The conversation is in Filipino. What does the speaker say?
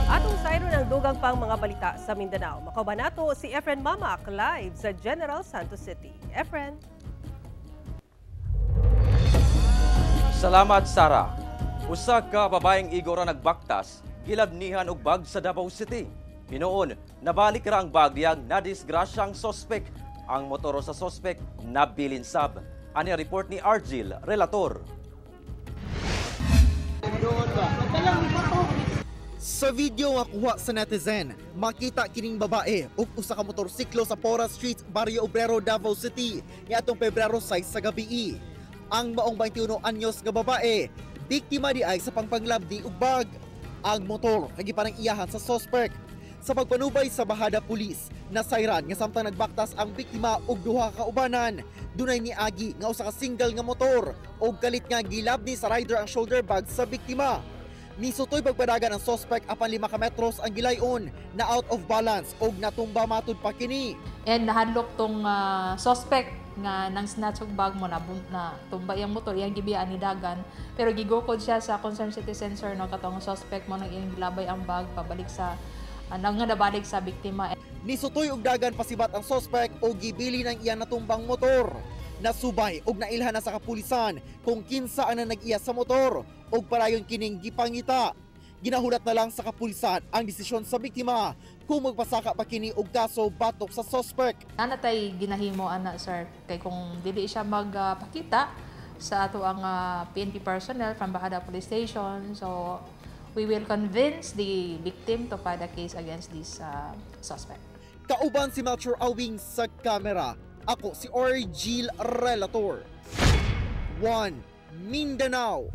Atong sayro ng dugang pang mga balita sa Mindanao. Makabanato si Efren Mamak live sa General Santos City. Efren. Salamat, Sara. Usa ka babaeng igora nagbaktas, gilabnihan og bag sa Davao City. Hinoon, nabalik ra ang bag diyang nadisgrasyang sospek. Ang motoro sa sospek nabilinsab. Ani report ni Argil, relator. Sa video nga kuha sa netizen, makita kining babae ug usa ka motorsiklo sa Pora Street, Barrio Obrero, Davao City niadtong Pebrero 6 sa gabi. Ang maong 21 anyos nga babae, biktima di ay sa pangpanglabdi ug bag. Ang motor nagiparang iyahan sa suspect. Sa pagpanubay sa bahada pulis, nasayran nga samtang nagbaktas ang biktima og duha ka ubanan. Dunay niagi nga usa ka single nga motor ug kalit nga gilabni sa rider ang shoulder bag sa biktima. Nisutoy pagpadagan ang suspect apan 5 ka metros ang gilayon na out of balance og natumba matud pa kini. And nahadlok tong suspect nga nang snatch og bag mo na tumba iyang motor iyang gibiyaan ni dagan, pero gigukod siya sa concerned citizen sir no katong suspect mo nang iyang gilabay ang bag pabalik sa nabalik sa biktima. Nisutoy og dagan pasibat ang suspect og gibili ng iyang natumbang motor. Nasubay og nailhan na sa kapulisan kung kinsa ang nag-iya sa motor og parayon kining gipangita. Ginahulat na lang sa kapulisan ang desisyon sa biktima kung magpasaka pa kini og kaso batok sa suspect. Nanatay ginahimo ana sir kay kung dili siya magpakita sa ato ang PNP personnel from Bahada Police Station, so we will convince the victim to file a case against this suspect. Kauban si Melchor Awing sa kamera. Ako si Argil, relator. 1 Mindanao.